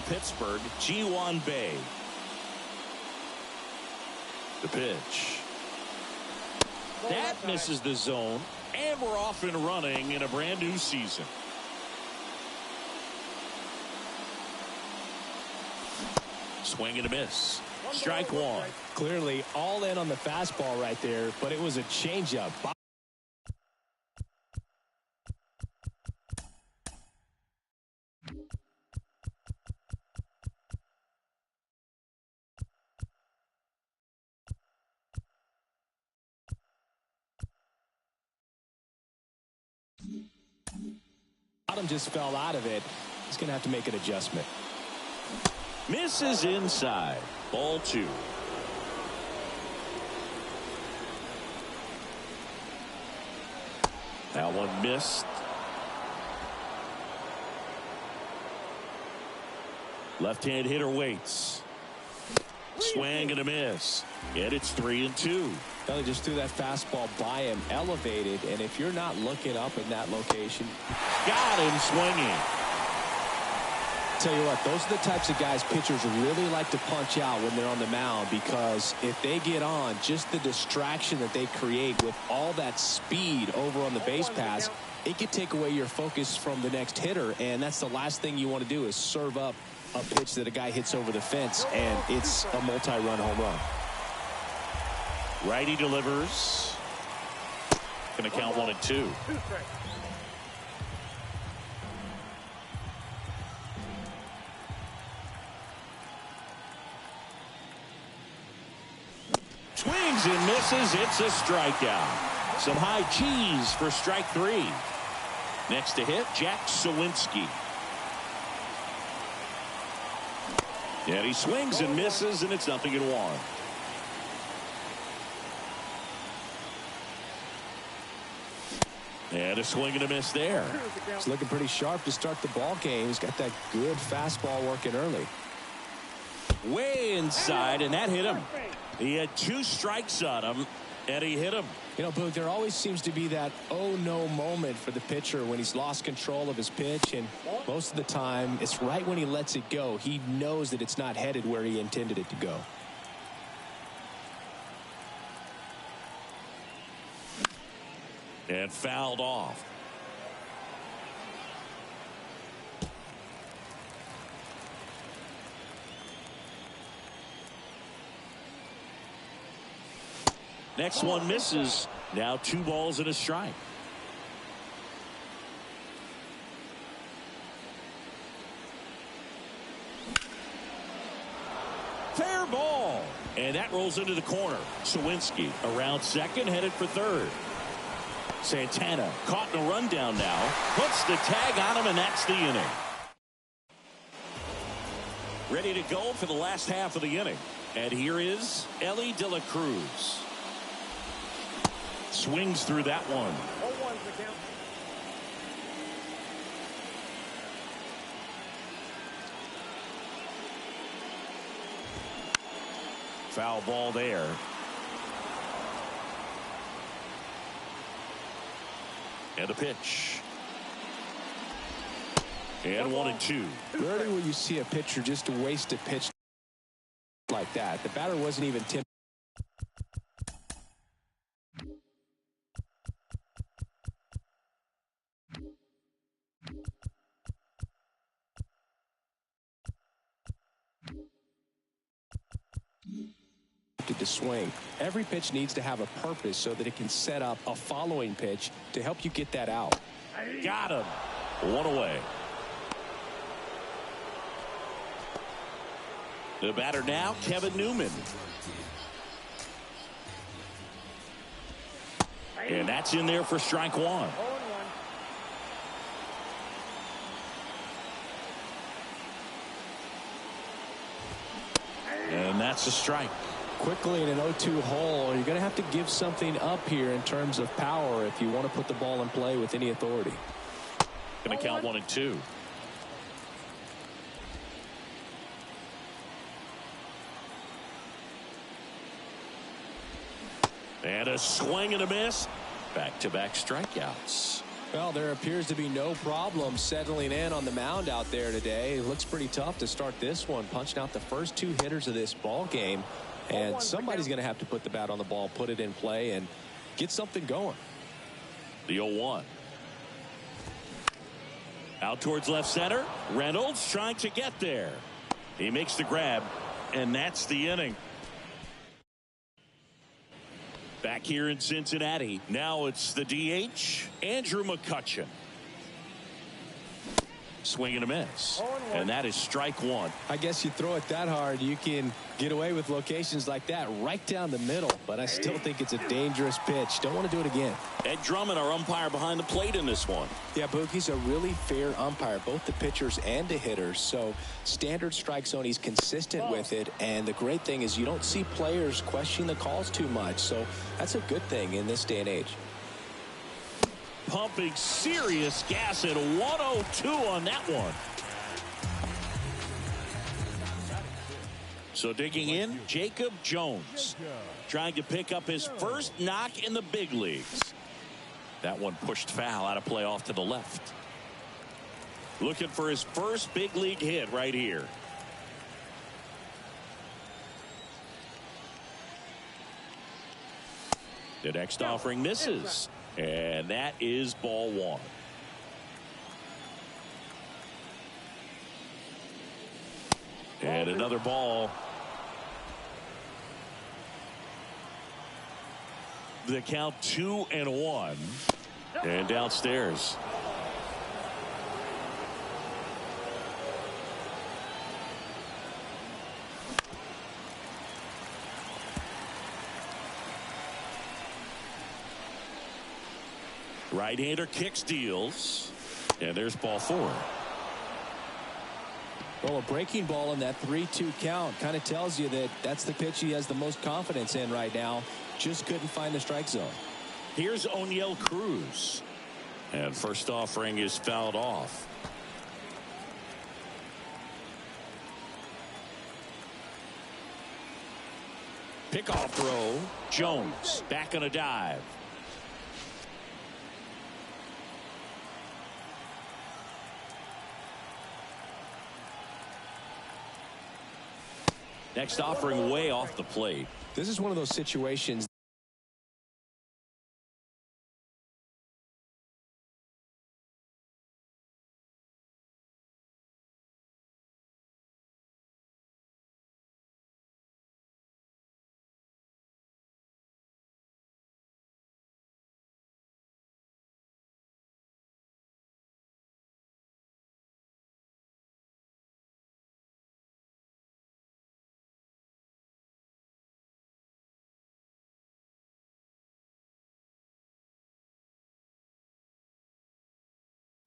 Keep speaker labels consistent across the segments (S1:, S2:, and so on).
S1: for Pittsburgh, G1 Bay. The pitch. That misses the zone, and we're off and running in a brand new season. Swing and a miss. Strike one.
S2: Clearly all in on the fastball right there, but it was a changeup. Bottom just fell out of it. He's going to have to make an adjustment.
S1: Misses inside. Ball two. That one missed. Left-hand hitter waits. Swing and a miss. And it's 3-2.
S2: Well, he just threw that fastball by him, elevated, and if you're not looking up in that location.
S1: Got him swinging.
S2: Tell you what, those are the types of guys pitchers really like to punch out when they're on the mound, because if they get on, just the distraction that they create with all that speed over on the base pass, it could take away your focus from the next hitter, and that's the last thing you want to do is serve up a pitch that a guy hits over the fence, and it's a multi-run home run.
S1: Righty delivers. Going to count 1-2. Swings and misses. It's a strikeout. Some high cheese for strike three. Next to hit, Jack Sawinski. And he swings and misses, and it's 0-1. And a swing and a miss there.
S2: It's looking pretty sharp to start the ball game. He's got that good fastball working early.
S1: Way inside, and that hit him. He had 2 strikes on him, and he hit him.
S2: You know, Boog, there always seems to be that oh-no moment for the pitcher when he's lost control of his pitch, and most of the time, it's right when he lets it go. He knows that it's not headed where he intended it to go.
S1: And fouled off. Next one misses. Now 2 balls and a strike. Fair ball. And that rolls into the corner. Sawinski around second, headed for third. Santana caught in a rundown now. Puts the tag on him, and that's the inning. Ready to go for the last half of the inning. And here is Ellie De La Cruz. Swings through that one. Foul ball there. And a pitch. And 1-2.
S2: Rarely will you see a pitcher just waste a pitch like that. The batter wasn't even tipped. To swing. Every pitch needs to have a purpose so that it can set up a following pitch to help you get that out.
S1: Got him. 1 away. The batter now, Kevin Newman. And that's in there for strike one. And that's a strike.
S2: Quickly in an 0-2 hole, you're going to have to give something up here in terms of power if you want to put the ball in play with any authority.
S1: Going to count 1-2. And a swing and a miss. Back-to-back strikeouts.
S2: Well, there appears to be no problem settling in on the mound out there today. It looks pretty tough to start this one, punching out the first two hitters of this ball game. And somebody's going to have to put the bat on the ball, put it in play, and get something going.
S1: The 0-1. Out towards left center. Reynolds trying to get there. He makes the grab, and that's the inning. Back here in Cincinnati, now it's the DH, Andrew McCutchen. Swing and a miss. And that is strike one.
S2: I guess you throw it that hard, you can get away with locations like that right down the middle. But I still think it's a dangerous pitch. Don't want to do it again.
S1: Ed Drummond, our umpire behind the plate in this one.
S2: Yeah, Boogie's a really fair umpire, both the pitchers and the hitters. So standard strike zone, he's consistent with it. And the great thing is you don't see players questioning the calls too much. So that's a good thing in this day and age.
S1: Pumping serious gas at 102 on that one. So digging in, Jacob Jones trying to pick up his first knock in the big leagues. That one pushed foul out of play off to the left. Looking for his first big league hit right here. The next offering misses. And that is ball one. And another ball. The count 2-1. And downstairs. Right-hander kicks, deals, and there's ball four.
S2: Well, a breaking ball in that 3-2 count kind of tells you that that's the pitch he has the most confidence in right now. Just couldn't find the strike zone.
S1: Here's O'Neill Cruz, and first offering is fouled off. Pickoff throw. Jones back on a dive. Next offering way off the plate.
S2: This is one of those situations.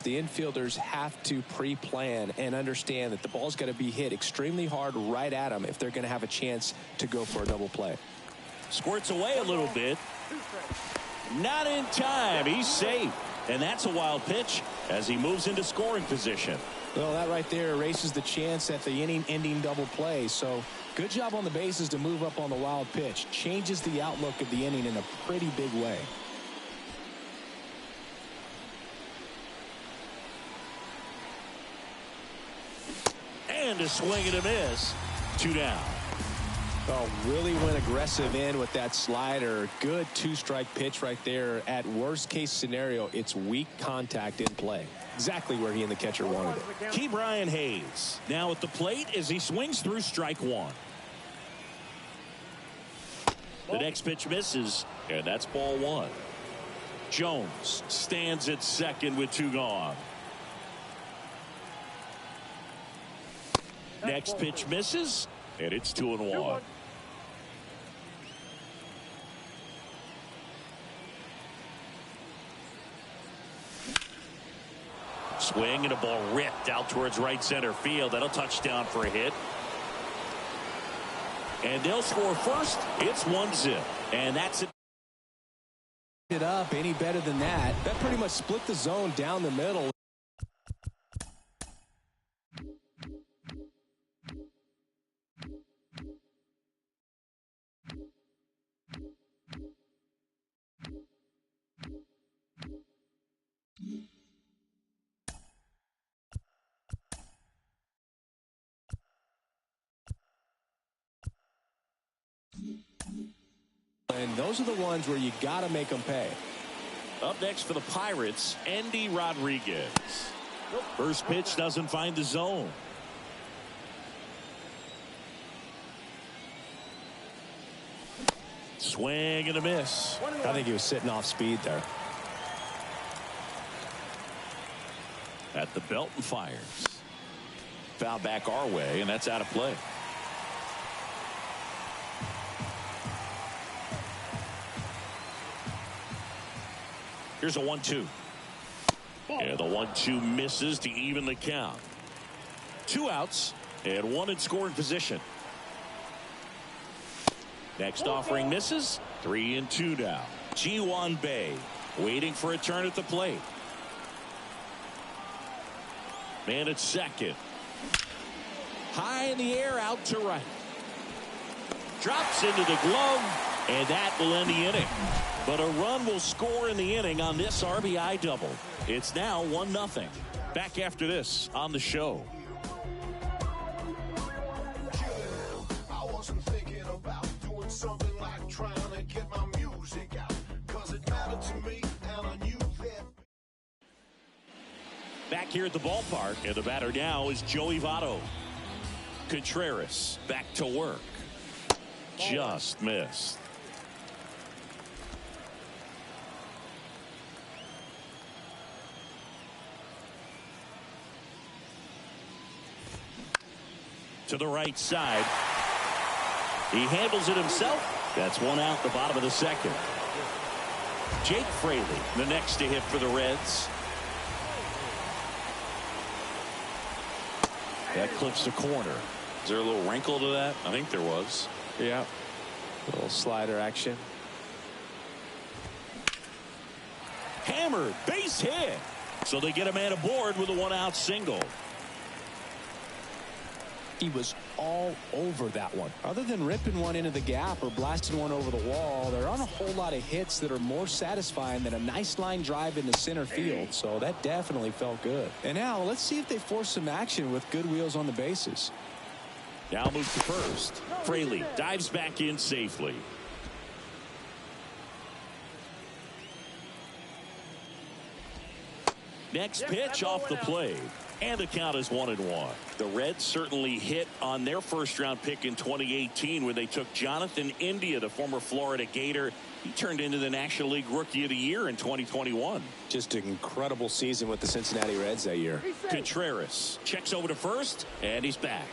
S2: The infielders have to pre-plan and understand that the ball's got to be hit extremely hard right at them if they're going to have a chance to go for a double play.
S1: Squirts away a little bit. Not in time. He's safe. And that's a wild pitch as he moves into scoring position.
S2: Well, that right there erases the chance at the inning-ending double play. So good job on the bases to move up on the wild pitch. Changes the outlook of the inning in a pretty big way.
S1: And a swing and a miss. 2 down.
S2: Oh, really went aggressive in with that slider. Good two-strike pitch right there. At worst case scenario, it's weak contact in play. Exactly where he and the catcher wanted it.
S1: Key Brian Hayes now at the plate as he swings through strike one. The next pitch misses, and that's ball one. Jones stands at second with 2 gone. Next pitch misses, and it's 2-1. Swing and a ball ripped out towards right center field. That'll touchdown for a hit. And they'll score first. It's 1-0. And that's it.
S2: It up any better than that. That pretty much split the zone down the middle. And those are the ones where you got to make them pay.
S1: Up next for the Pirates, Andy Rodriguez. First pitch doesn't find the zone. Swing and a miss.
S2: I think he was sitting off speed there.
S1: At the belt and fires. Foul back our way, and that's out of play. Here's a 1-2. And the 1-2 misses to even the count. 2 outs and 1 in scoring position. Next offering misses. 3-2 now. Ji-hwan Bae waiting for a turn at the plate. Man at second. High in the air, out to right. Drops into the glove, and that will end the inning. But a run will score in the inning on this RBI double. It's now 1-0. Back after this on the show.
S3: I wasn't thinking about doing something like trying to get my music out, 'cause it mattered to me, and I knew that.
S1: Back here at the ballpark, and the batter now is Joey Votto. Contreras back to work. Just missed. To the right side. He handles it himself. That's 1 out, the bottom of the second. Jake Fraley, the next to hit for the Reds. That clips the corner. Is there a little wrinkle to that? I think there was.
S2: Yeah. A little slider action.
S1: Hammered, base hit. So they get a man aboard with a 1-out single.
S2: He was all over that one. Other than ripping one into the gap or blasting one over the wall, there aren't a whole lot of hits that are more satisfying than a nice line drive into center field. So that definitely felt good. And now let's see if they force some action with good wheels on the bases.
S1: Now moves to first. Fraley dives back in safely. Next pitch off the plate. And the count is 1-1. The Reds certainly hit on their first-round pick in 2018 when they took Jonathan India, the former Florida Gator. He turned into the National League Rookie of the Year in 2021.
S2: Just an incredible season with the Cincinnati Reds that year.
S1: Contreras checks over to first, and he's back.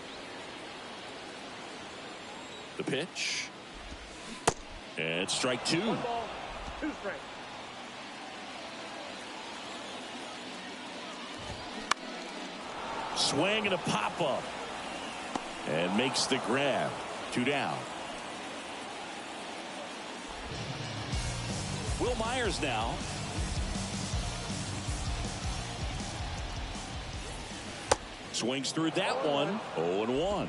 S1: The pitch. And strike 2.
S4: 1 ball, 2 strikes.
S1: Swing and a pop-up. And makes the grab. 2 down. Will Myers now. Swings through that one. 0-1.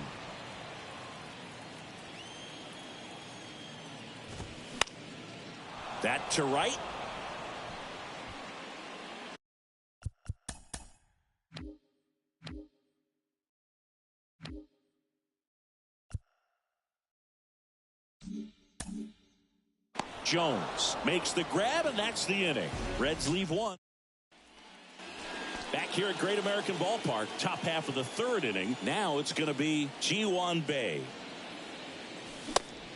S1: That to right. Jones makes the grab, and that's the inning. Reds leave 1. Back here at Great American Ballpark, top half of the 3rd inning. Now it's going to be Ji-hwan Bae.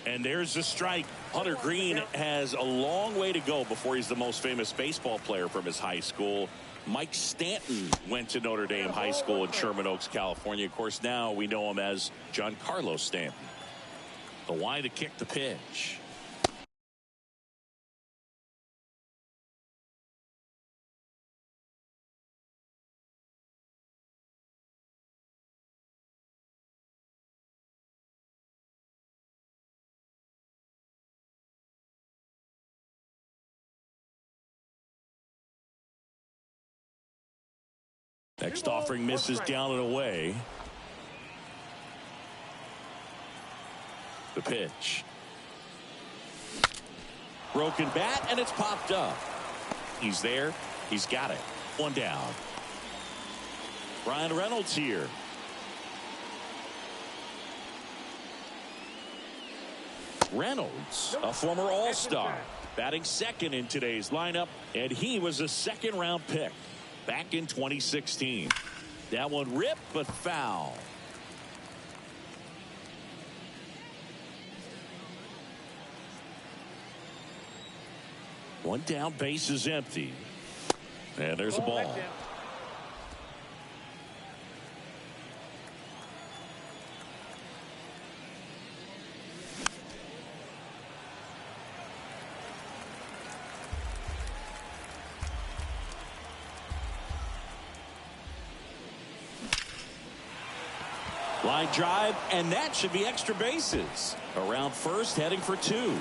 S1: And there's the strike. Hunter Green has a long way to go before he's the most famous baseball player from his high school. Mike Stanton went to Notre Dame High School in Sherman Oaks, California. Of course, now we know him as Giancarlo Stanton. The why to kick the pitch. Next offering misses down and away. The pitch. Broken bat, and it's popped up. He's there. He's got it. 1 down. Brian Reynolds here. Reynolds, a former All-Star, batting second in today's lineup, and he was a second-round pick back in 2016. That one ripped, but foul. One down, base is empty. And there's a ball. Line drive, and that should be extra bases. Around first, heading for two.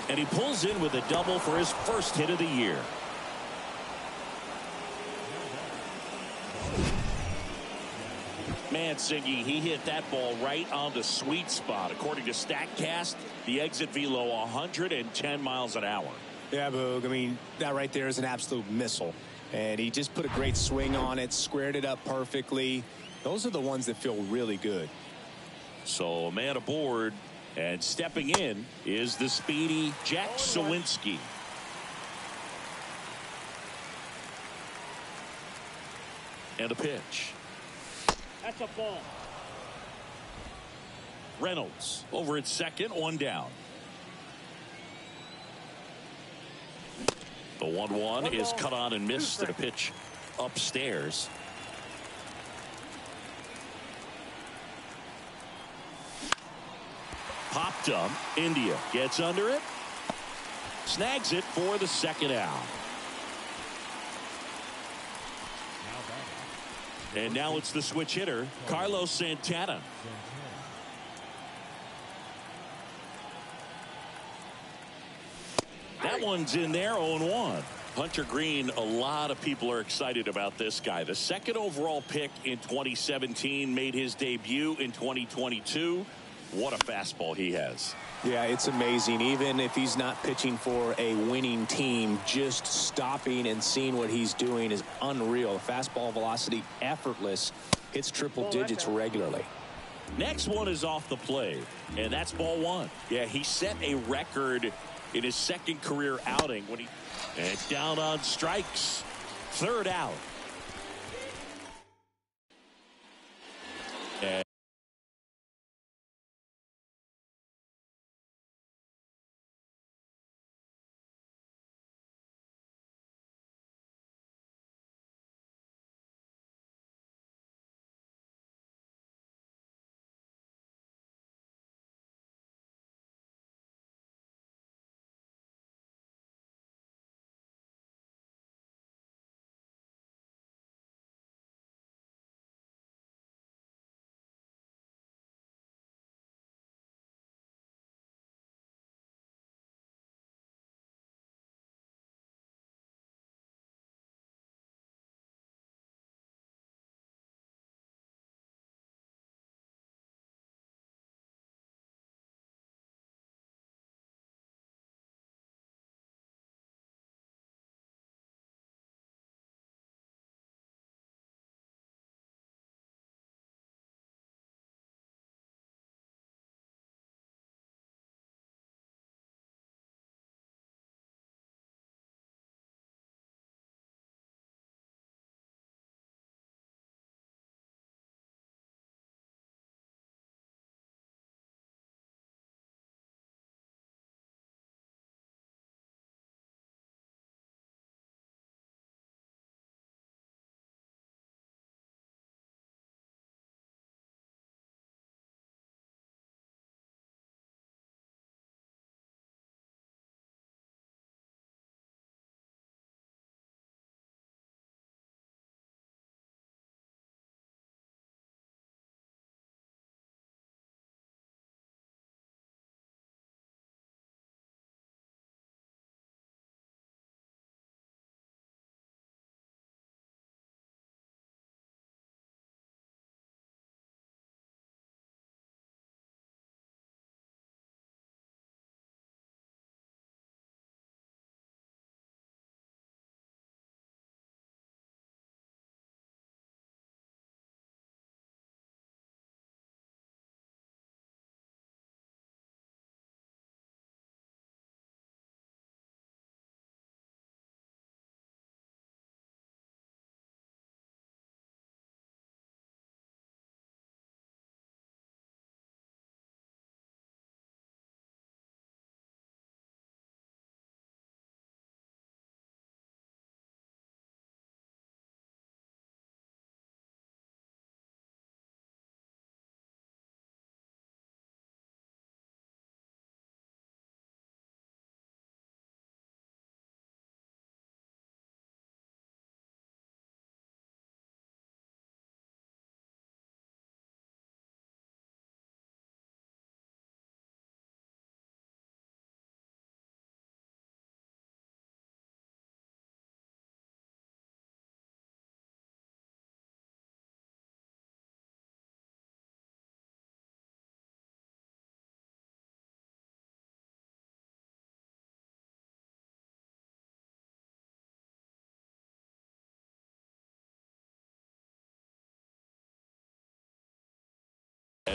S1: And he pulls in with a double for his first hit of the year. Mancini, he hit that ball right on the sweet spot. According to StatCast, the exit velo 110 miles an hour.
S2: Yeah, Boog. I mean, that right there is an absolute missile. And he just put a great swing on it, squared it up perfectly. Those are the ones that feel really good.
S1: So a man aboard, and stepping in is the speedy Jack Suwinski. And a pitch.
S4: That's a ball.
S1: Reynolds over at second, one down. The 1-1 is cut on and missed at a pitch upstairs. Popped up. India gets under it. Snags it for the second out. And now it's the switch hitter, Carlos Santana. That one's in there, 0-1. Hunter Green, a lot of people are excited about this guy. The second overall pick in 2017, made his debut in 2022. What a fastball he has.
S2: Yeah, it's amazing. Even if he's not pitching for a winning team, just stopping and seeing what he's doing is unreal. Fastball velocity, effortless. Hits triple digits regularly.
S1: Next one is off the plate, and that's ball one. Yeah, he set a record in his second career outing when and down on strikes. Third out. And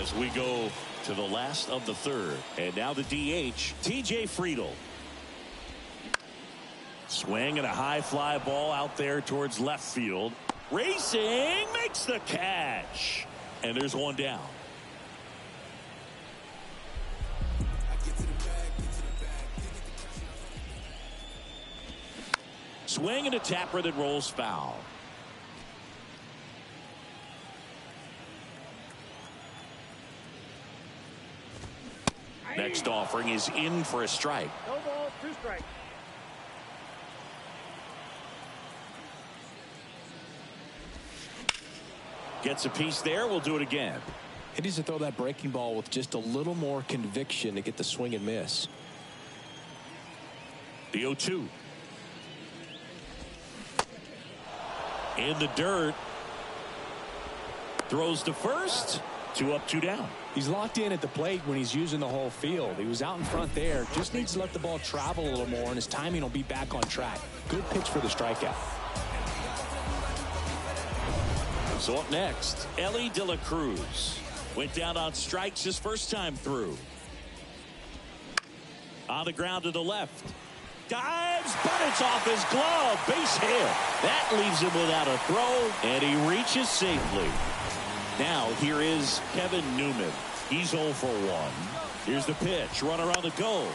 S1: As we go to the last of the third. And now the DH, TJ Friedl. Swing and a high fly ball out there towards left field. Racing, makes the catch. And there's one down. Swing and a tapper that rolls foul. Next offering is in for a strike.
S4: No ball, 2 strikes.
S1: Gets a piece there. We'll do it again.
S2: He needs to throw that breaking ball with just a little more conviction to get the swing and miss.
S1: The 0-2. In the dirt. Throws to first. 2 up, 2 down.
S2: He's locked in at the plate when he's using the whole field. He was out in front there. Just needs to let the ball travel a little more, and his timing will be back on track. Good pitch for the strikeout.
S1: So up next, Ellie De La Cruz. Went down on strikes his first time through. On the ground to the left. Dives, but it's off his glove. Base hit. That leaves him without a throw, and he reaches safely. Now here is Kevin Newman. He's 0 for 1. Here's the pitch. Runner on the go.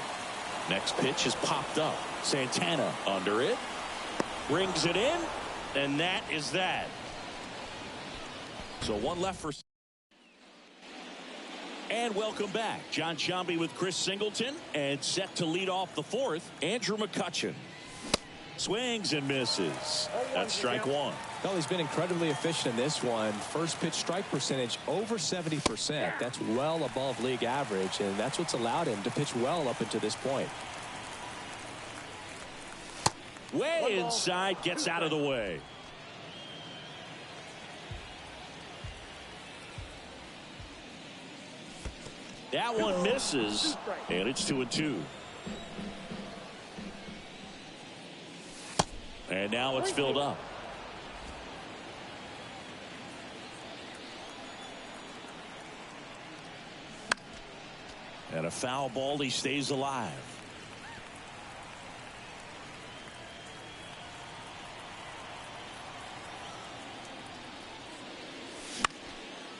S1: Next pitch is popped up. Santana under it. Brings it in. And that is that. So 1 left for. And welcome back. John Shambi with Chris Singleton. And set to lead off the 4th, Andrew McCutchen. Swings and misses. That's strike 1.
S2: Well, he's been incredibly efficient in this one. First pitch strike percentage over 70%. That's well above league average, and that's what's allowed him to pitch well up until this point.
S1: Way inside, gets out of the way. That one misses, and it's 2-2. And now it's filled up. And a foul ball, he stays alive.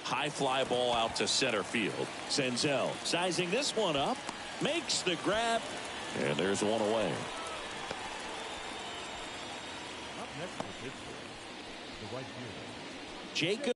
S1: High fly ball out to center field. Senzel sizing this one up. Makes the grab. And there's one away.
S5: Up next for Pittsburgh, the right fielder,
S1: Jacob.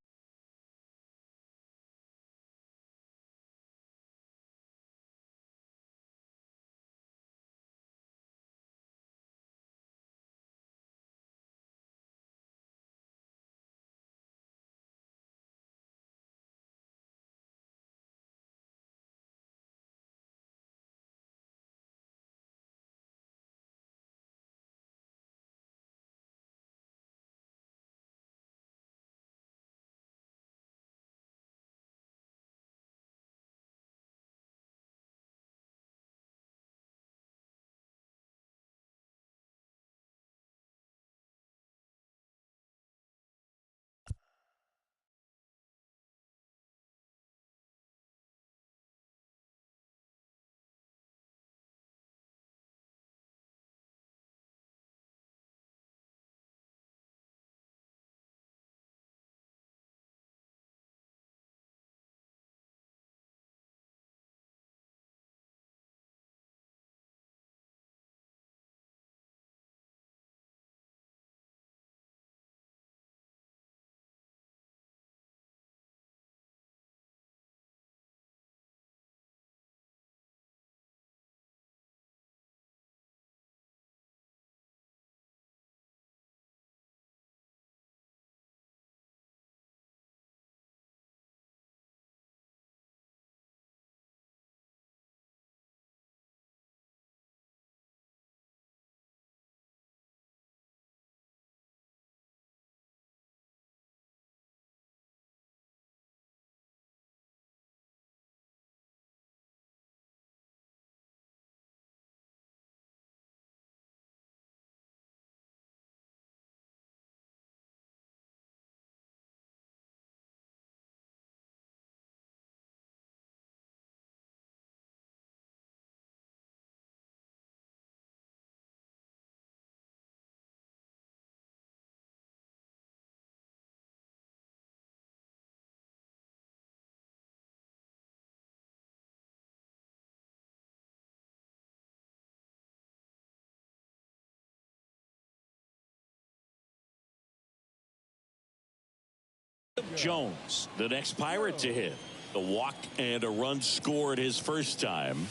S1: Jones, the next Pirate to hit. The walk and a run scored his first time.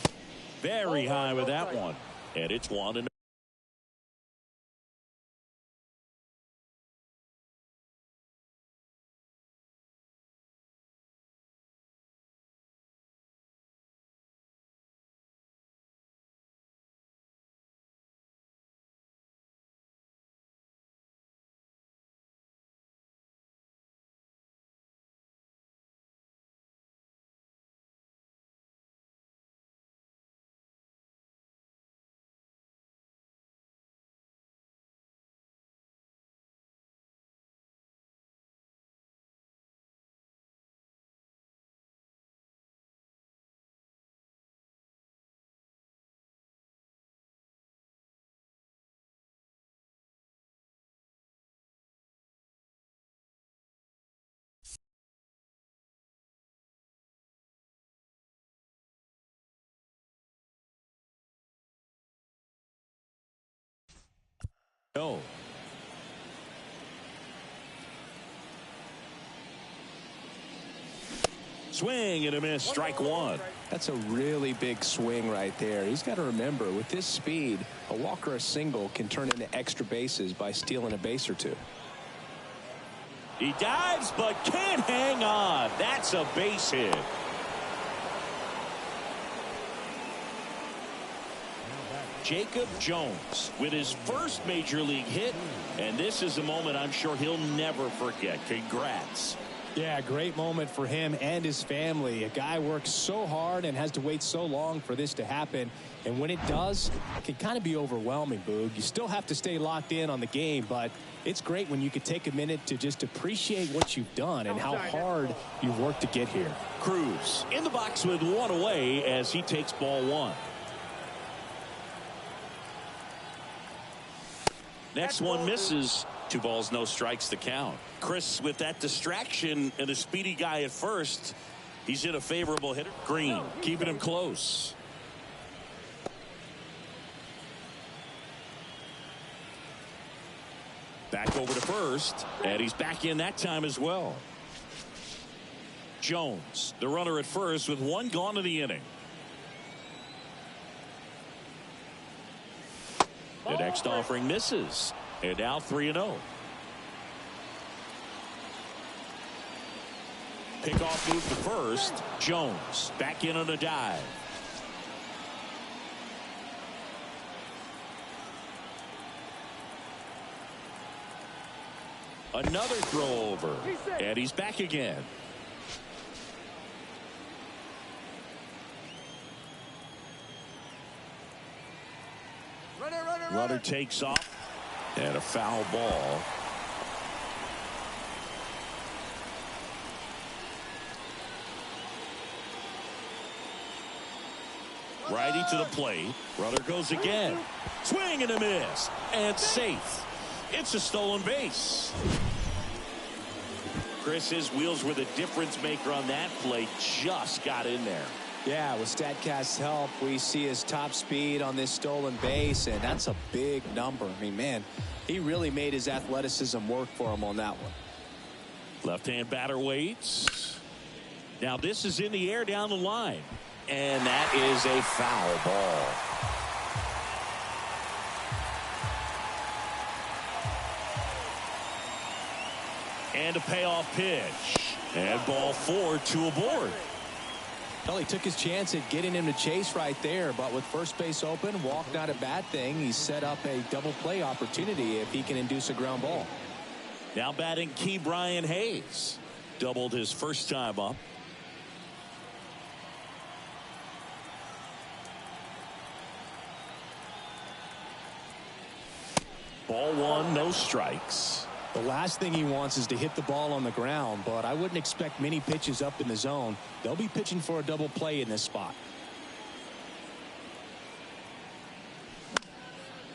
S1: Very high with that one. And it's 1-0. No. Swing and a miss. Strike one.
S2: That's a really big swing right there. He's got to remember, with this speed, a walk or a single can turn into extra bases by stealing a base or two.
S1: He dives but can't hang on. That's a base hit. Jacob Jones with his first major league hit, and this is a moment I'm sure he'll never forget. Congrats.
S6: Yeah, great moment for him and his family. A guy works so hard and has to wait so long for this to happen, and when it does, it can kind of be overwhelming, Boog. You still have to stay locked in on the game, but it's great when you can take a minute to just appreciate what you've done and how hard you've worked to get here.
S1: Cruz in the box with one away as he takes ball one. Next one misses. 2 balls, no strikes to count. Chris with that distraction and a speedy guy at first. He's in a favorable hitter. Green keeping him close. Back over to first, and he's back in that time as well. Jones, the runner at first with 1 gone in the inning. The next offering misses, and now 3-0. Pickoff move to first. Jones back in on a dive. Another throw over, and he's back again. Runner takes off, and a foul ball. Righty to the plate. Runner goes again. Swing and a miss, and safe. It's a stolen base. Chris, his wheels were the difference maker on that play. Just got in there.
S2: Yeah, with StatCast's help, we see his top speed on this stolen base, and that's a big number. I mean, man, he really made his athleticism work for him on that one.
S1: Left-hand batter waits. Now this is in the air down the line, and that is a foul ball. And a payoff pitch, and ball 4, 2 aboard.
S6: Well, he took his chance at getting him to chase right there, but with first base open, walk not a bad thing. He set up a double play opportunity if he can induce a ground ball.
S1: Now batting Key Brian Hayes. Doubled his first time up. Ball 1, no strikes.
S6: The last thing he wants is to hit the ball on the ground, but I wouldn't expect many pitches up in the zone. They'll be pitching for a double play in this spot.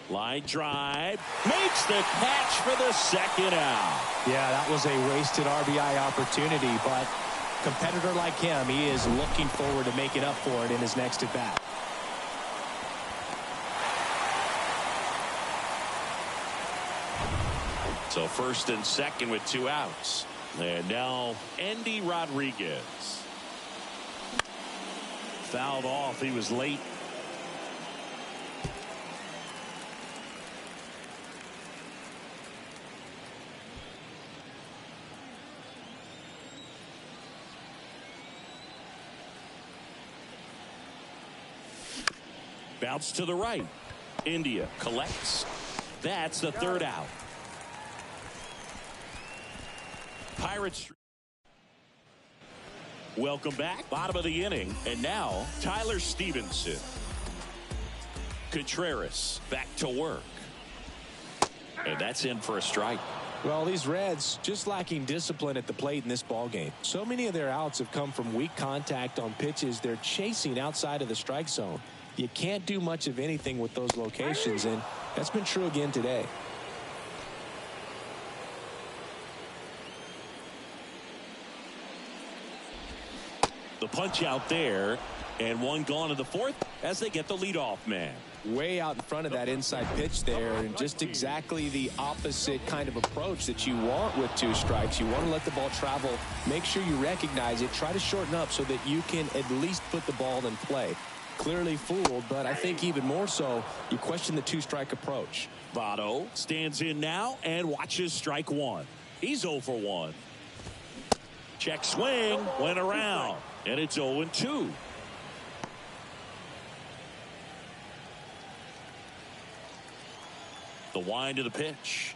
S1: Line drive. Makes the catch for the second out.
S6: Yeah, that was a wasted RBI opportunity, but a competitor like him, he is looking forward to making up for it in his next at bat.
S1: So first and second with 2 outs. And now Andy Rodriguez. Fouled off. He was late. Bounce to the right. India collects. That's the third out. Pirates. Welcome back. Bottom of the inning. And now Tyler Stevenson. Contreras back to work. And that's in for a strike.
S2: Well, these Reds just lacking discipline at the plate in this ballgame. So many of their outs have come from weak contact on pitches they're chasing outside of the strike zone. You can't do much of anything with those locations, and that's been true again today.
S1: The punch out there, and one gone in the fourth as they get the leadoff man.
S2: Way out in front of that inside pitch there, and just exactly the opposite kind of approach that you want with 2 strikes. You want to let the ball travel, make sure you recognize it, try to shorten up so that you can at least put the ball in play. Clearly fooled, but I think even more so, you question the 2-strike approach.
S1: Votto stands in now and watches strike 1. He's 0 for 1. Check swing, went around, and it's 0-2. The wind of the pitch.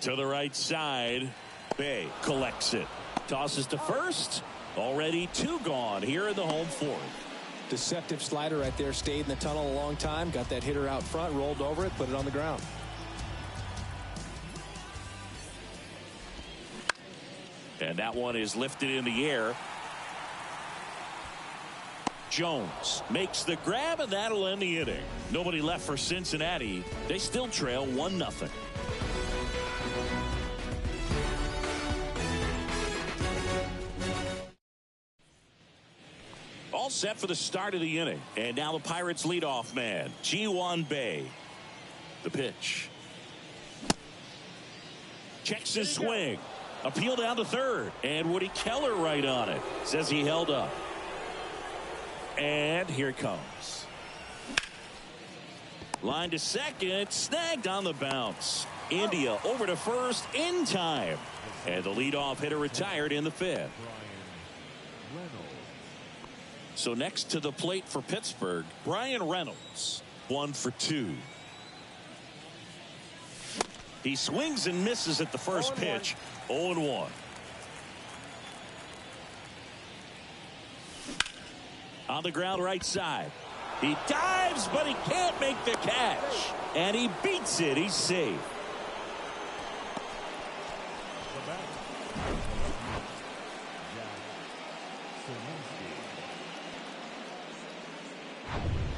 S1: To the right side. Bay collects it. Tosses to first. Already 2 gone here in the home fourth.
S2: Deceptive slider right there. Stayed in the tunnel a long time. Got that hitter out front. Rolled over it. Put it on the ground.
S1: And that one is lifted in the air. Jones makes the grab, and that'll end the inning. Nobody left for Cincinnati. They still trail 1-0. All set for the start of the inning. And now the Pirates leadoff man, Ji-Hwan Bae. The pitch. Checks his swing. Appeal down to third. And Woody Keller right on it. Says he held up. And here it comes. Line to second. Snagged on the bounce. India over to first in time. And the leadoff hitter retired in the 5th. So next to the plate for Pittsburgh, Brian Reynolds, 1 for 2. He swings and misses at the first pitch, 0-1. On the ground right side. He dives, but he can't make the catch. And he beats it. He's safe.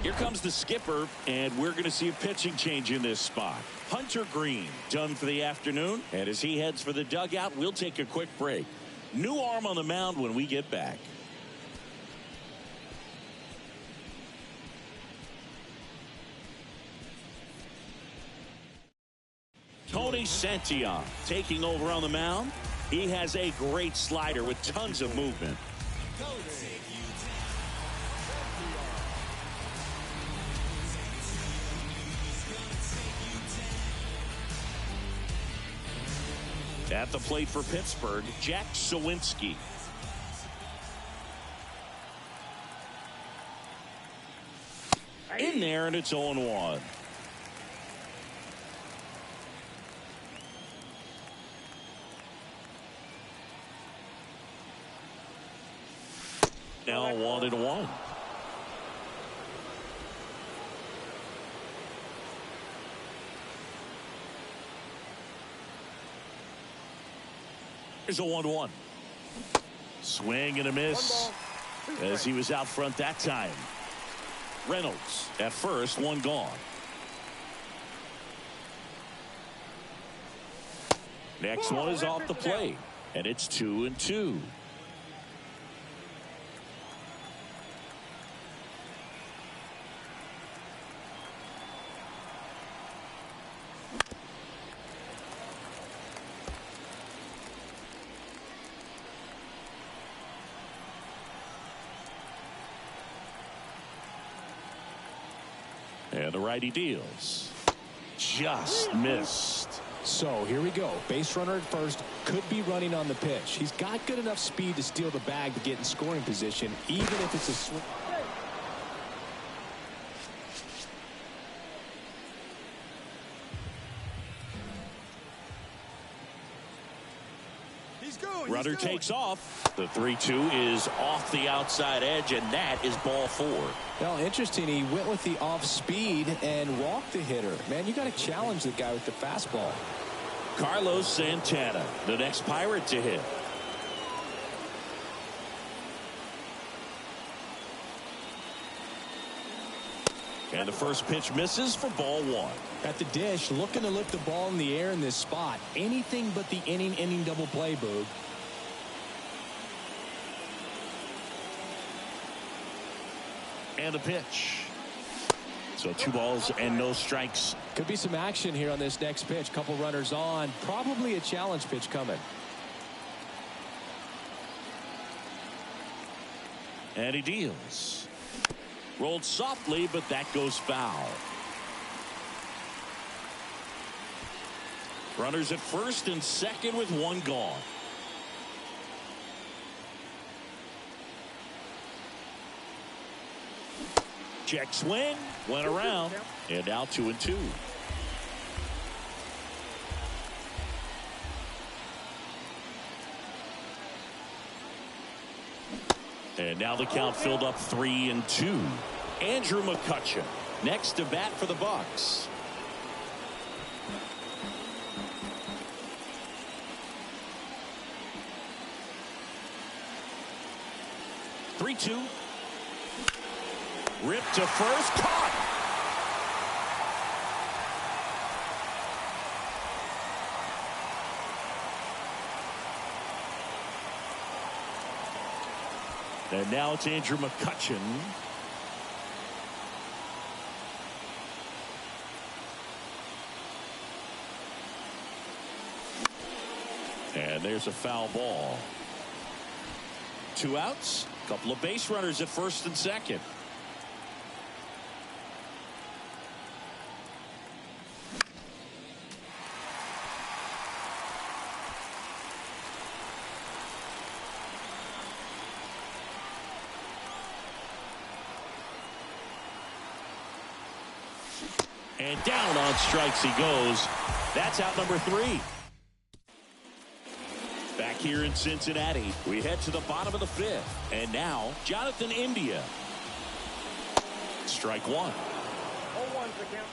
S1: Here comes the skipper, and we're going to see a pitching change in this spot. Hunter Green done for the afternoon, and as he heads for the dugout, we'll take a quick break. New arm on the mound when we get back. Tony Santillan taking over on the mound. He has a great slider with tons of movement. At the plate for Pittsburgh, Jack Sawinski. In there, and it's 0-1. Now 1-1. Here's a 1-1. Swing and a miss as he was out front that time. Reynolds at first, 1 gone. Next one is off the plate, and it's 2-2. And the righty deals. Just missed.
S2: So here we go. Base runner at first, could be running on the pitch. He's got good enough speed to steal the bag to get in scoring position, even if it's a swing.
S1: Runner takes off. The 3-2 is off the outside edge, and that is ball 4.
S2: Well, interesting. He went with the off speed and walked the hitter. Man, you got to challenge the guy with the fastball.
S1: Carlos Santana, the next Pirate to hit. And the first pitch misses for ball 1.
S2: At the dish, looking to lift the ball in the air in this spot. Anything but the inning double play, Boog.
S1: And a pitch. So 2 balls and no strikes.
S2: Could be some action here on this next pitch. Couple runners on. Probably a challenge pitch coming.
S1: And he deals. Rolled softly, but that goes foul. Runners at first and second with 1 gone. Check swing, went around, and now 2-2. And now the count filled up 3-2. Andrew McCutcheon next to bat for the Bucks. Three-two. Ripped to first, caught. And now it's Andrew McCutcheon. And there's a foul ball. 2 outs. Couple of base runners at first and second. And down on strikes he goes. That's out number 3. Back here in Cincinnati, we head to the bottom of the 5th. And now, Jonathan India. Strike 1.
S4: 0-1 for count.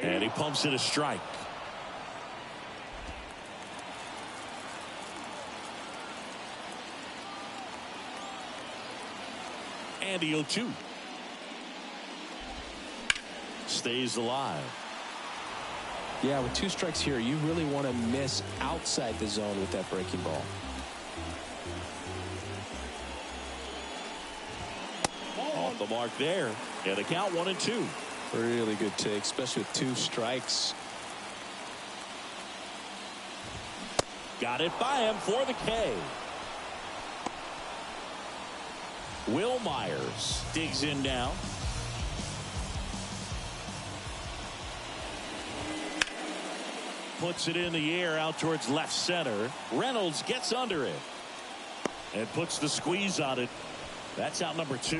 S1: And he pumps in a strike. And the 0-2. Stays alive.
S2: Yeah, with 2 strikes here, you really want to miss outside the zone with that breaking ball.
S1: Off the mark there. And the count 1-2.
S2: Really good take, especially with 2 strikes.
S1: Got it by him for the K. Will Myers digs in now. Puts it in the air out towards left center. Reynolds gets under it and puts the squeeze on it. That's out number 2.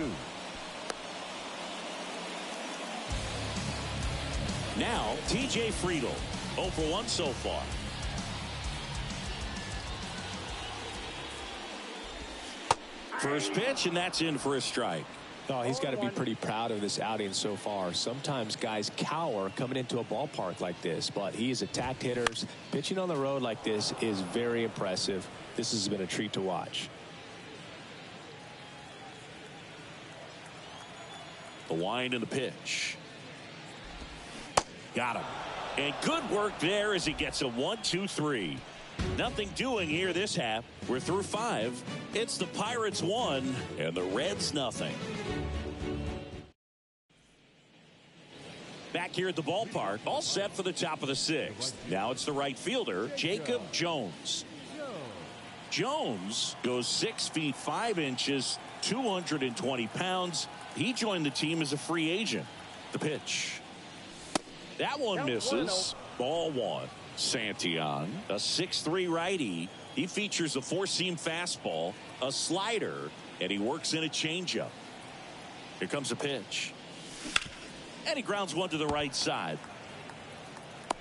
S1: Now TJ Friedl, 0 for 1 so far. First pitch, and that's in for a strike.
S2: Oh, he's got to be pretty proud of this outing so far. Sometimes guys cower coming into a ballpark like this, but he's attacked hitters. Pitching on the road like this is very impressive. This has been a treat to watch.
S1: The wind and the pitch. Got him. And good work there as he gets a 1-2-3. Nothing doing here this half. We're through 5. It's the Pirates 1 and the Reds nothing. Back here at the ballpark, all set for the top of the 6th. Now it's the right fielder, Jacob Jones. Jones goes 6 feet 5 inches, 220 pounds. He joined the team as a free agent. The pitch. That one misses. Ball one. Santillan, a 6'3" righty. He features a four-seam fastball, a slider, and he works in a changeup. Here comes a pitch. And he grounds one to the right side.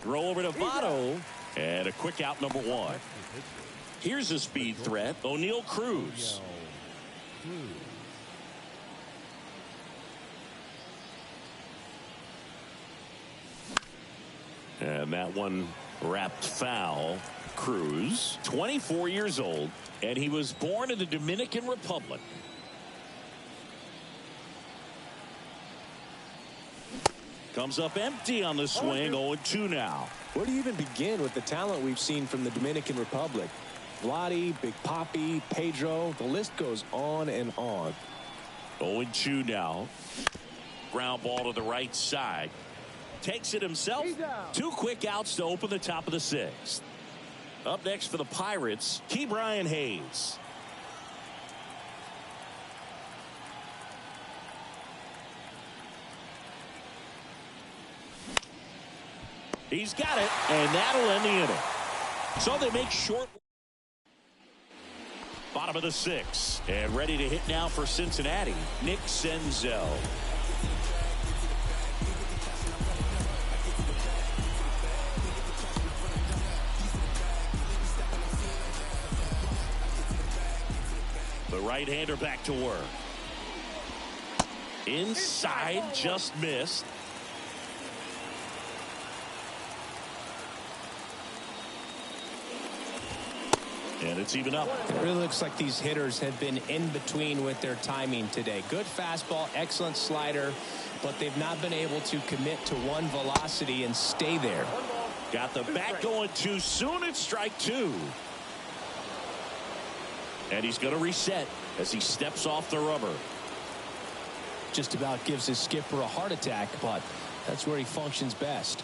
S1: Throw over to Votto. And a quick out, number one. Here's a speed threat, O'Neal Cruz. And that one wrapped foul. Cruz, 24 years old, and he was born in the Dominican Republic. Comes up empty on the swing. 0-2 now.
S2: Where do you even begin with the talent we've seen from the Dominican Republic? Vladdy, Big Papi, Pedro, the list goes on and on.
S1: 0-2 now. Ground ball to the right side. Takes it himself. 2 quick outs to open the top of the 6th. Up next for the Pirates, Ke'Bryan Hayes. He's got it, and that'll end the inning. So they make short. Bottom of the 6th, and ready to hit now for Cincinnati, Nick Senzel. The right-hander back to work. Inside, just missed. And it's even up.
S6: It really looks like these hitters have been in between with their timing today. Good fastball, excellent slider, but they've not been able to commit to one velocity and stay there.
S1: Got the bat going too soon. It's strike 2. And he's going to reset as he steps off the rubber.
S6: Just about gives his skipper a heart attack, but that's where he functions best.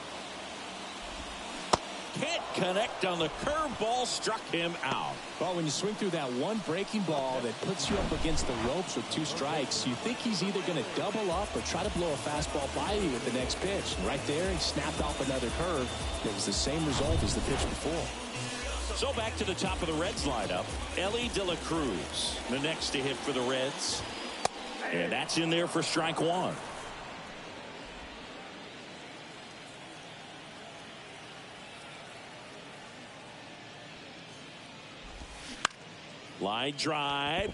S1: Can't connect on the curveball, struck him out.
S6: Well, when you swing through that one breaking ball that puts you up against the ropes with 2 strikes, you think he's either going to double up or try to blow a fastball by you with the next pitch. And right there, he snapped off another curve. It was the same result as the pitch before.
S1: So back to the top of the Reds lineup, Elly De La Cruz, the next to hit for the Reds. And that's in there for strike 1. Line drive,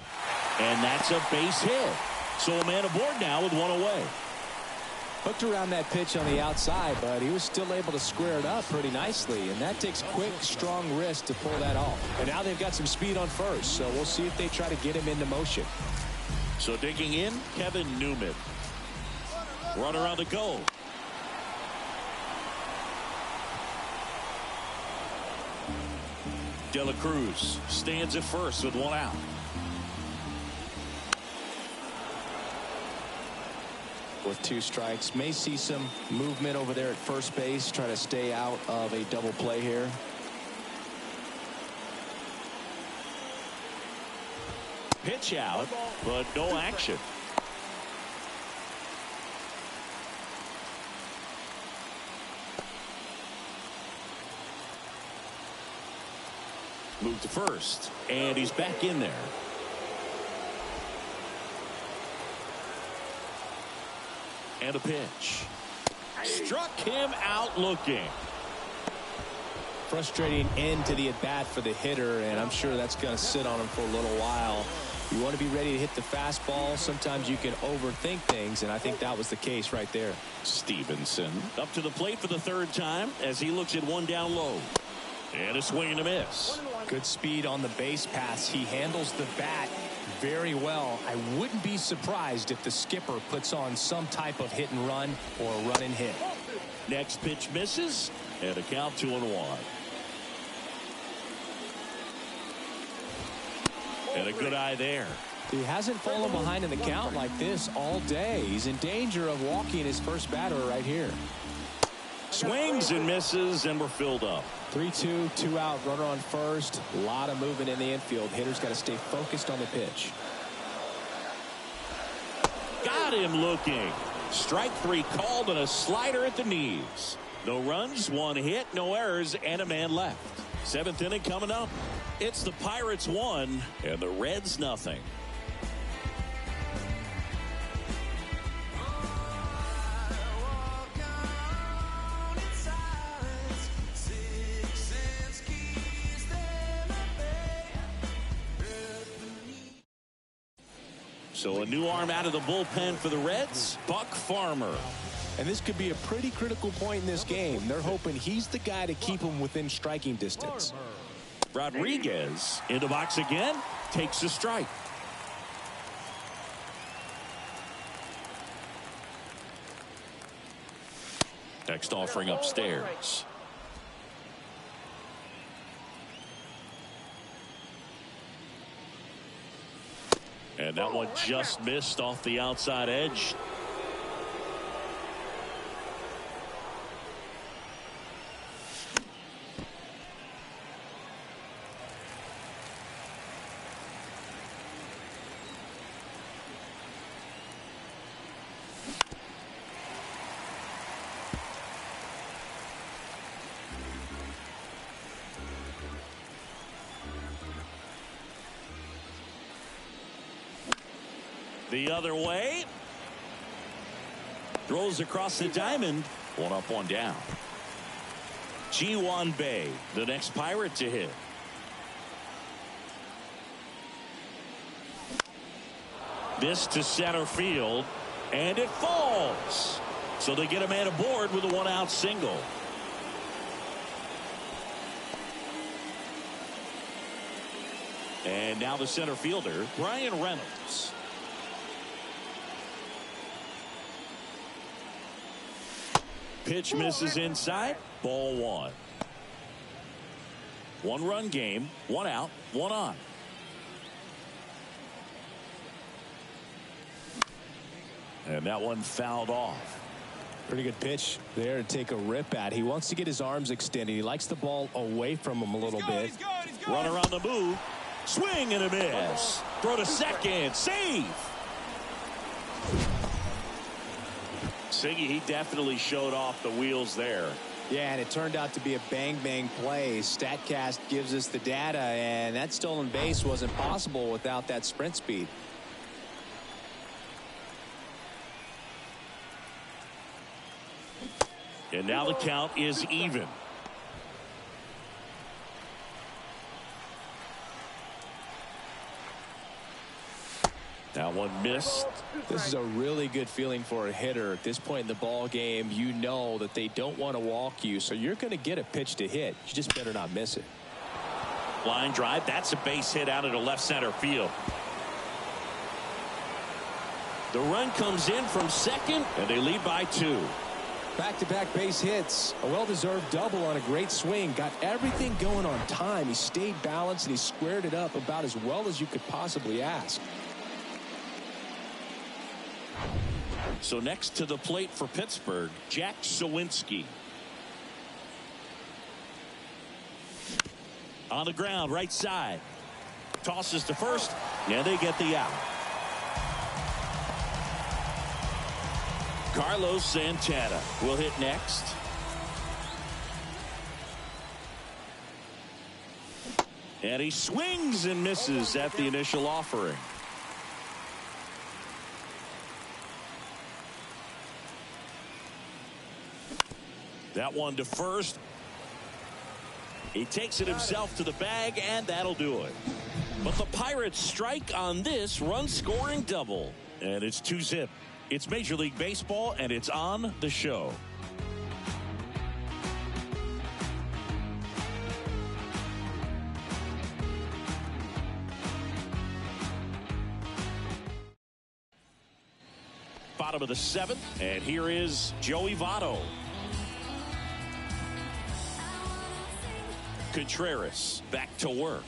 S1: and that's a base hit. So a man aboard now with 1 away.
S6: Hooked around that pitch on the outside, but he was still able to square it up pretty nicely, and that takes quick, strong wrist to pull that off. And now they've got some speed on first, so we'll see if they try to get him into motion.
S1: So digging in, Kevin Newman. Runner on the go. De La Cruz stands at first with 1 out.
S6: With 2 strikes, may see some movement over there at first base, try to stay out of a double play here.
S1: Pitch out, but no action. Move to first, and he's back in there. And a pitch. Struck him out looking.
S6: Frustrating end to the at-bat for the hitter, and I'm sure that's going to sit on him for a little while. You want to be ready to hit the fastball. Sometimes you can overthink things, and I think that was the case right there.
S1: Stevenson up to the plate for the 3rd time as he looks at 1 down low. And a swing and a miss.
S6: Good speed on the base pass. He handles the bat very well. I wouldn't be surprised if the skipper puts on some type of hit and run or a run and hit.
S1: Next pitch misses, and a count 2-1. And a good eye there.
S6: He hasn't fallen behind in the count like this all day. He's in danger of walking his first batter right here.
S1: Swings and misses, and we're filled up.
S6: 3-2, 2 out, runner on first. A lot of movement in the infield. Hitter's got to stay focused on the pitch.
S1: Got him looking. Strike 3 called and a slider at the knees. No runs, 1 hit, no errors, and a man left. 7th inning coming up. It's the Pirates 1 and the Reds nothing. So a new arm out of the bullpen for the Reds, Buck Farmer.
S6: And this could be a pretty critical point in this game. They're hoping he's the guy to keep them within striking distance.
S1: Rodriguez in the box again, takes a strike. Next offering upstairs. And that one just missed off the outside edge. The other way. Throws across the diamond. 1 up, 1 down. Ji-Hwan Bae, the next Pirate to hit. This to center field. And it falls. So they get a man aboard with a 1-out single. And now the center fielder, Brian Reynolds. Pitch misses inside. Ball 1. 1-run game. 1 out. 1 on. And that one fouled off.
S6: Pretty good pitch there to take a rip at. He wants to get his arms extended. He likes the ball away from him a little bit.
S1: Runner on the move. Swing and a miss. Throw to second. Save. Siggy, he definitely showed off the wheels there.
S6: Yeah, and it turned out to be a bang-bang play. StatCast gives us the data, and that stolen base wasn't possible without that sprint speed.
S1: And now the count is even. That one missed.
S6: This is a really good feeling for a hitter. At this point in the ball game, you know that they don't want to walk you, so you're going to get a pitch to hit. You just better not miss it.
S1: Line drive. That's a base hit out into left center field. The run comes in from second, and they lead by 2.
S6: Back-to-back base hits. A well-deserved double on a great swing. Got everything going on time. He stayed balanced, and he squared it up about as well as you could possibly ask.
S1: So next to the plate for Pittsburgh, Jack Sawinski. On the ground, right side. Tosses to first, and they get the out. Carlos Santana will hit next. And he swings and misses at the initial offering. That one to first. He takes it himself to the bag, and that'll do it. But the Pirates strike on this run-scoring double. And it's 2-zip. It's Major League Baseball, and it's on the show. Bottom of the 7th, and here is Joey Votto. Contreras back to work.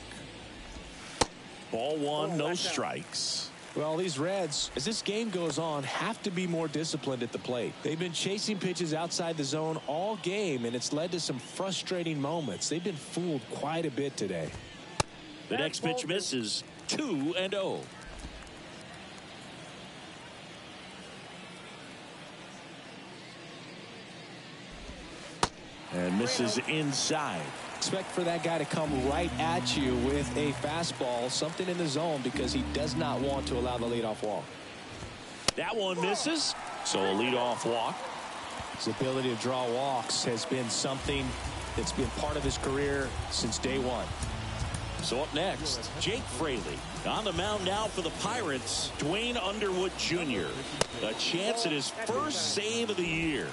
S1: Ball 1, no strikes.
S2: Well, these Reds, as this game goes on, have to be more disciplined at the plate. They've been chasing pitches outside the zone all game, and it's led to some frustrating moments. They've been fooled quite a bit today.
S1: The next pitch misses. 2-0. And misses inside.
S2: Expect for that guy to come right at you with a fastball, something in the zone, because he does not want to allow the leadoff walk.
S1: That one misses, so a leadoff walk.
S6: His ability to draw walks has been something that's been part of his career since day one.
S1: So up next, Jake Fraley. On the mound now for the Pirates, Dwayne Underwood Jr. A chance at his first save of the year.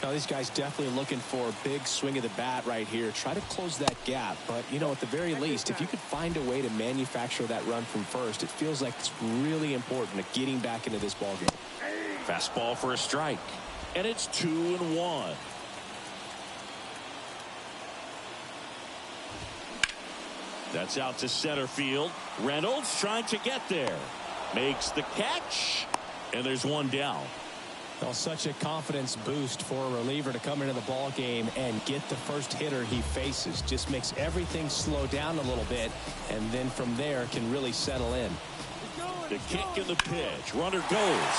S6: Now, these guys definitely looking for a big swing of the bat right here. Try to close that gap. But, you know, at the very least, if you could find a way to manufacture that run from first, it feels like it's really important to getting back into this ballgame.
S1: Fastball for a strike. And it's 2-1. That's out to center field. Reynolds trying to get there. Makes the catch. And there's one down.
S6: Well, such a confidence boost for a reliever to come into the ball game and get the first hitter he faces. Just makes everything slow down a little bit, and then from there can really settle in.
S1: The kick and the pitch. Runner goes.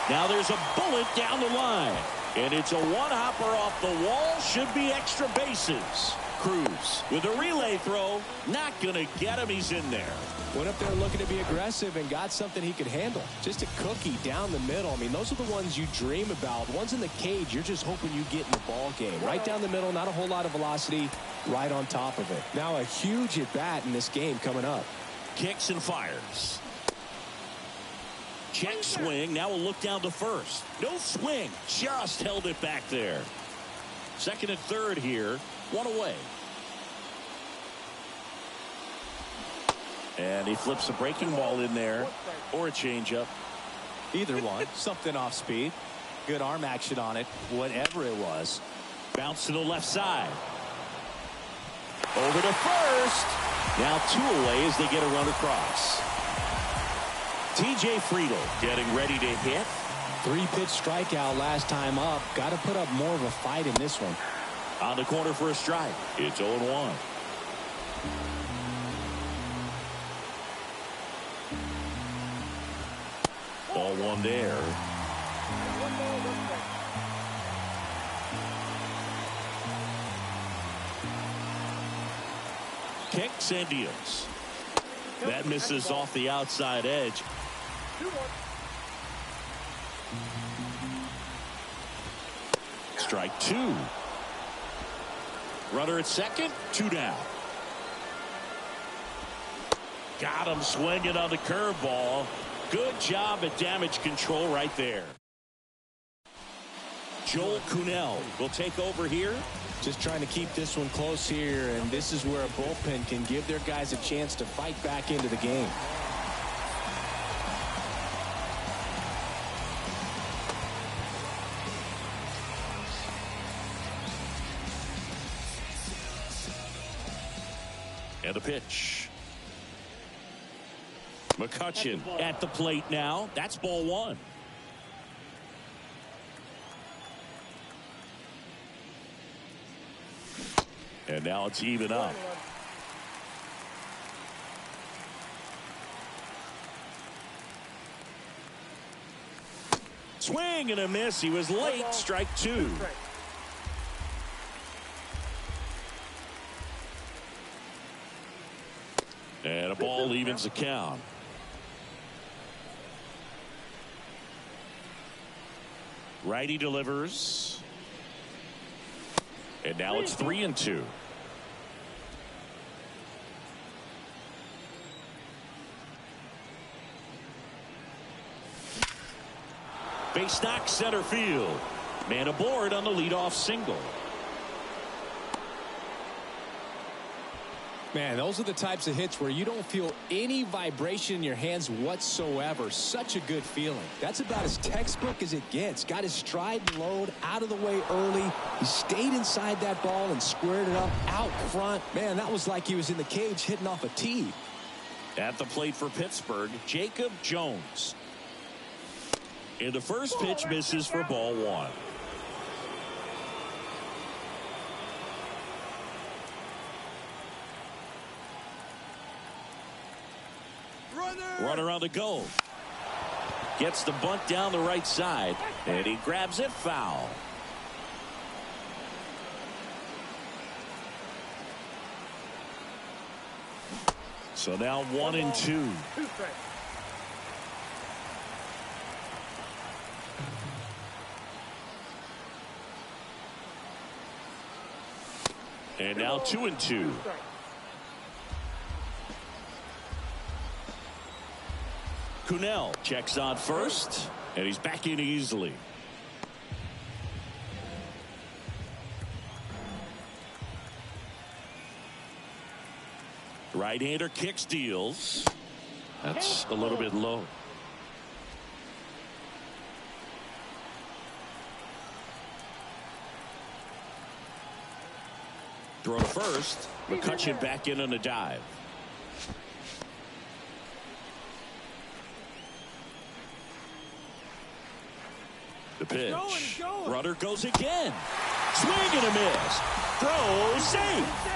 S1: Now there's a bullet down the line. And it's a one-hopper off the wall. Should be extra bases. Cruz with a relay throw. Not going to get him. He's in there.
S6: Went up there looking to be aggressive and got something he could handle. Just a cookie down the middle. I mean, those are the ones you dream about. Ones in the cage, you're just hoping you get in the ball game. Right down the middle, not a whole lot of velocity, right on top of it. Now a huge at-bat in this game coming up.
S1: Kicks and fires. Check swing. Now we'll look down to first. No swing. Just held it back there. Second and third here. One away. And he flips a breaking ball in there, or a changeup.
S6: Either one. Something off speed. Good arm action on it. Whatever it was.
S1: Bounce to the left side. Over to first. Now 2 away as they get a run across. TJ Friedel getting ready to hit.
S6: 3-pitch strikeout last time up. Got to put up more of a fight in this one.
S1: On the corner for a strike. It's 0-1. Ball one there. Kicks and deals. That misses off the outside edge. Strike 2. Runner at second. 2 down. Got him swinging on the curveball. Good job at damage control right there. Joel Kuhnel will take over here.
S6: Just trying to keep this one close here, and this is where a bullpen can give their guys a chance to fight back into the game.
S1: And the pitch. McCutchen at the plate now. That's ball one. And now it's even up. Swing and a miss. He was late. Strike 2. And a ball evens the count. Righty delivers. And now it's 3-2. Base knock center field. Man aboard on the leadoff single.
S6: Man, those are the types of hits where you don't feel any vibration in your hands whatsoever. Such a good feeling. That's about as textbook as it gets. Got his stride and load out of the way early. He stayed inside that ball and squared it up out front. Man, that was like he was in the cage hitting off a tee.
S1: At the plate for Pittsburgh, Jacob Jones. And the first pitch misses for ball one. Runner on the go. Gets the bunt down the right side, and he grabs it foul. So now 1-2. And now 2-2. Cunell checks on first, and he's back in easily. Right-hander kicks, deals. That's a little bit low. Throw to first. McCutchen back in on a dive. The pitch. Runner goes again. Swing and a miss. Throw safe.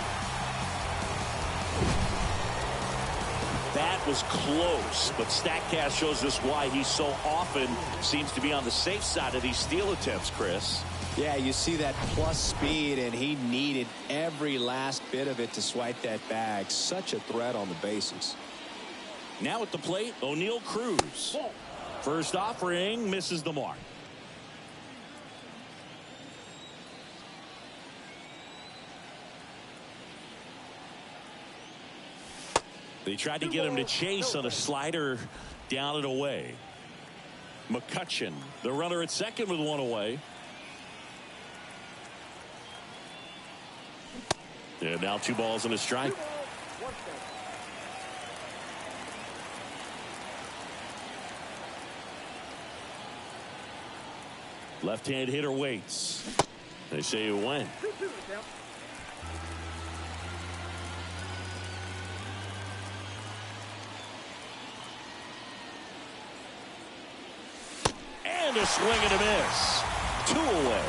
S1: That was close, but StatCast shows us why he so often seems to be on the safe side of these steal attempts, Chris.
S2: Yeah, you see that plus speed, and he needed every last bit of it to swipe that bag. Such a threat on the bases.
S1: Now at the plate, O'Neal Cruz. First offering misses the mark. They tried to get him to chase on a slider down and away. McCutchen, the runner at second with one away. And now 2 balls and a strike. Left-hand hitter waits. They say it went. And a swing and a miss. 2 away.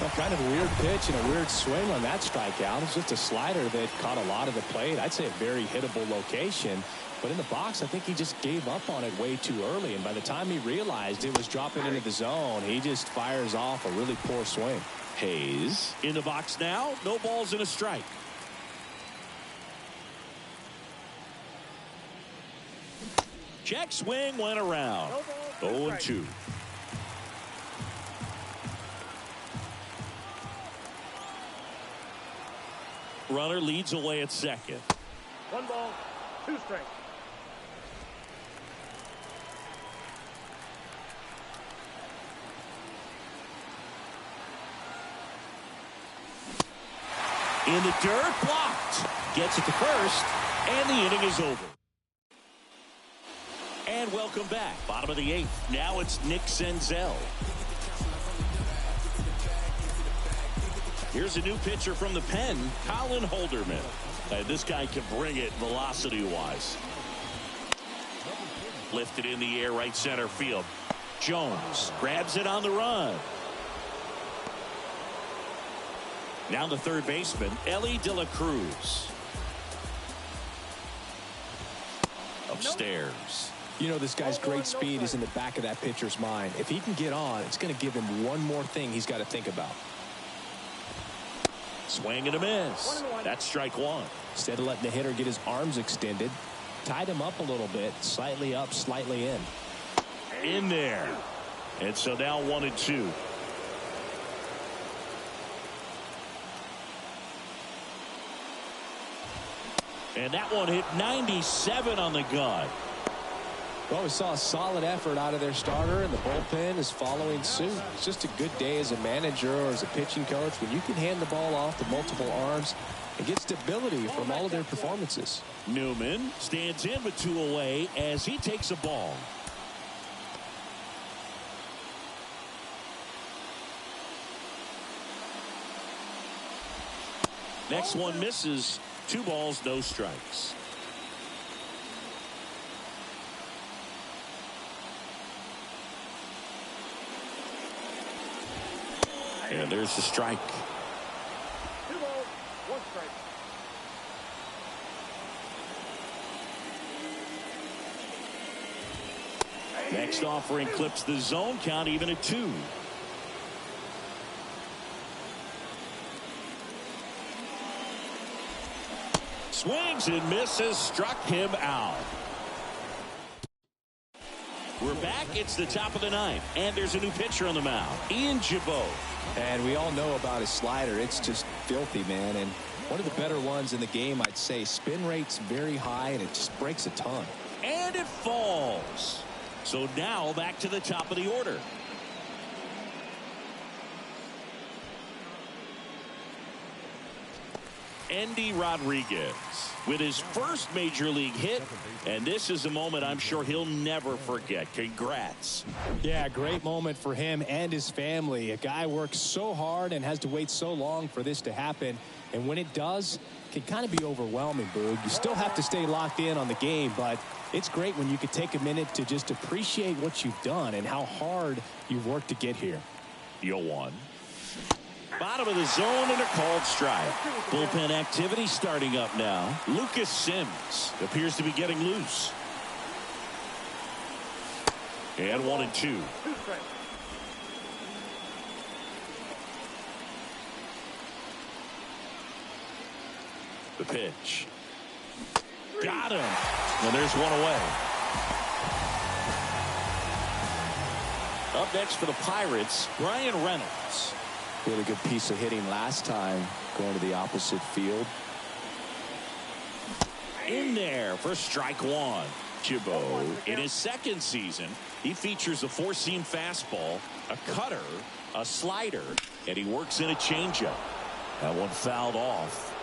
S6: Well, kind of a weird pitch and a weird swing on that strikeout. It's just a slider that caught a lot of the plate. I'd say a very hittable location. But in the box, I think he just gave up on it way too early. And by the time he realized it was dropping into the zone, he just fires off a really poor swing.
S1: Hayes in the box now. No balls and a strike. Check swing went around. 0-2. Runner leads away at second.
S4: 1 ball, 2 strikes.
S1: In the dirt, blocked. Gets it to first, and the inning is over. And welcome back. Bottom of the 8th. Now it's Nick Senzel. Here's a new pitcher from the pen, Colin Holderman. This guy can bring it velocity-wise. Lifted in the air, right center field. Jones grabs it on the run. Now the third baseman, Ellie De La Cruz. Upstairs.
S2: You know, this guy's great speed is in the back of that pitcher's mind. If he can get on, it's going to give him one more thing he's got to think about.
S1: Swing and a miss. That's strike 1.
S2: Instead of letting the hitter get his arms extended, tied him up a little bit, slightly up, slightly in.
S1: In there. And so now 1-2. And that one hit 97 on the gun.
S2: Well, we saw a solid effort out of their starter, and the bullpen is following suit. It's just a good day as a manager or as a pitching coach when you can hand the ball off to multiple arms and get stability from all of their performances.
S1: Newman stands in with 2 away as he takes a ball. Next one misses. 2 balls, no strikes. And there's the strike.
S4: 2 balls, 1 strike.
S1: Next offering clips the zone count even at 2. Swings and misses, struck him out. We're back. It's the top of the 9th, and there's a new pitcher on the mound, Ian Gibaut.
S2: And we all know about his slider. It's just filthy, man. And one of the better ones in the game, I'd say. Spin rate's very high, and it just breaks a ton.
S1: And it falls. So now back to the top of the order. Endy Rodriguez with his first major league hit, and this is a moment I'm sure he'll never forget. Congrats.
S6: Yeah, great moment for him and his family. A guy works so hard and has to wait so long for this to happen, and when it does, it can kind of be overwhelming, Boog. You still have to stay locked in on the game, but it's great when you could take a minute to just appreciate what you've done and how hard you've worked to get here.
S1: 0-1. Bottom of the zone and a called strike. Bullpen activity starting up now. Lucas Sims appears to be getting loose. And 1-2.
S4: 2 strikes.
S1: The pitch. Got him. And there's 1 away. Up next for the Pirates, Brian Reynolds.
S2: Really good piece of hitting last time, going to the opposite field.
S1: In there for strike 1. Gibaut, in his second season, he features a 4-seam fastball, a cutter, a slider, and he works in a changeup. That one fouled off.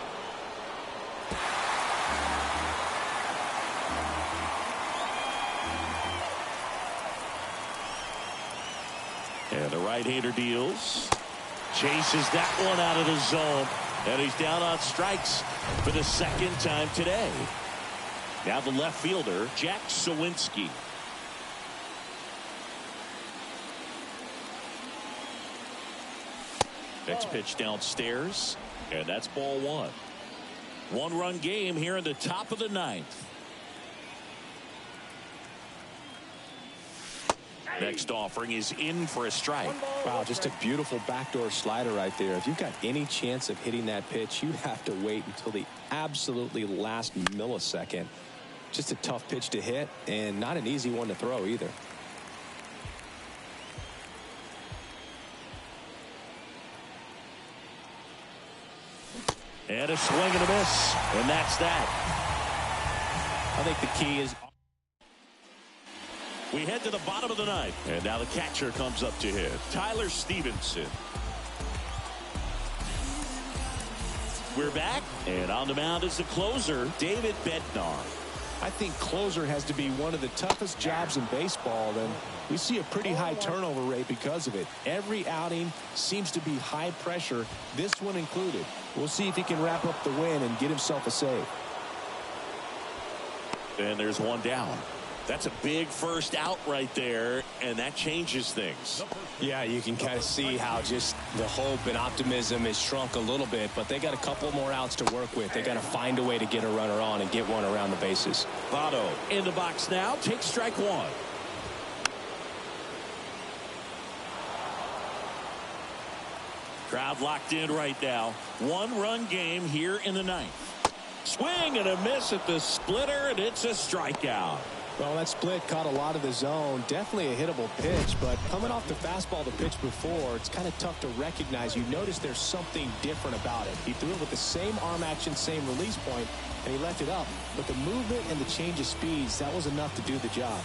S1: And the right-hander deals. Chases that one out of the zone. And he's down on strikes for the second time today. Now the left fielder, Jack Sawinski. Next pitch downstairs. And that's ball 1. 1-run game here in the top of the 9th. Next offering is in for a strike.
S2: Wow, just a beautiful backdoor slider right there. If you've got any chance of hitting that pitch, you have to wait until the absolutely last millisecond. Just a tough pitch to hit, and not an easy one to throw either.
S1: And a swing and a miss, and that's that.
S6: I think the key is
S1: we head to the bottom of the 9th, and now the catcher comes up to hit, Tyler Stevenson. We're back, and on the mound is the closer, David Bednar.
S2: I think closer has to be one of the toughest jobs in baseball, and we see a pretty high turnover rate because of it. Every outing seems to be high pressure, this one included. We'll see if he can wrap up the win and get himself a save.
S1: And there's one down. That's a big first out right there, and that changes things.
S2: Yeah, you can kind of see how just the hope and optimism is shrunk a little bit, but they got a couple more outs to work with. They got to find a way to get a runner on and get one around the bases.
S1: Votto in the box now, takes strike 1. Crowd locked in right now. 1-run game here in the 9th. Swing and a miss at the splitter, and it's a strikeout.
S6: Well, that split caught a lot of the zone. Definitely a hittable pitch, but coming off the fastball the pitch before, it's kind of tough to recognize. You notice there's something different about it. He threw it with the same arm action, same release point, and he left it up. But the movement and the change of speeds, that was enough to do the job.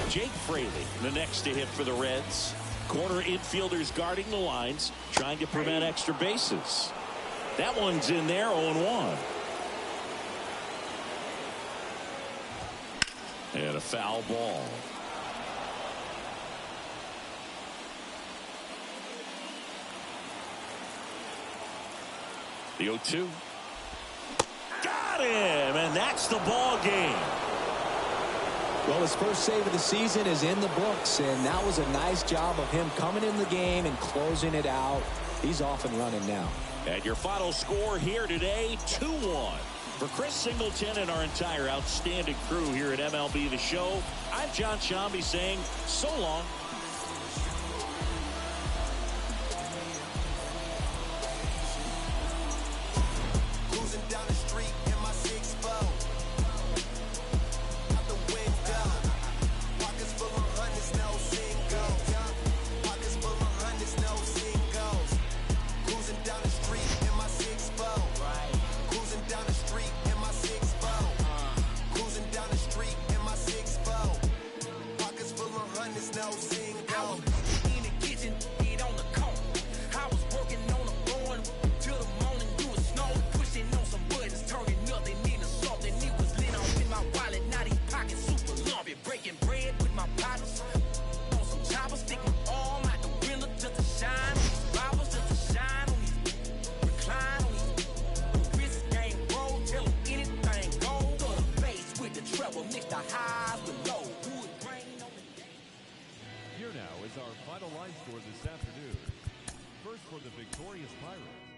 S1: Jake Fraley, the next to hit for the Reds. Corner infielders guarding the lines, trying to prevent extra bases. That one's in there, 0-1. And a foul ball. The 0-2. Got him, and that's the ball game.
S2: Well, his first save of the season is in the books, and that was a nice job of him coming in the game and closing it out. He's off and running now.
S1: And your final score here today, 2-1. For Chris Singleton and our entire outstanding crew here at MLB The Show, I'm John Shambi saying so long.
S3: Cruising down the street in my 6'4". Out the window. Pockets full of hundreds, no singles. Pockets full of hundreds, no singles. Cruising down the street in my 6'4". Cruising down the street in my 6'4". Cruising down the street in my 6'4". Pockets full of hundreds, no singles.
S7: In the kitchen, it on the corner. I was working on the phone till the morning. You was snowing, pushing on some buttons, turning nothing into something. It was lit on in my wallet, now these pockets super lumpy. Breaking bread with my partners on some choppers, stick my arm out the window just to shine on these bottles, just to shine on these, recline on these. Wrist game roll, tell them anything go. To the face with the treble, mix the highs with low. Wood grain on the
S5: Here now is our final line score this afternoon. First for the victorious Pirates,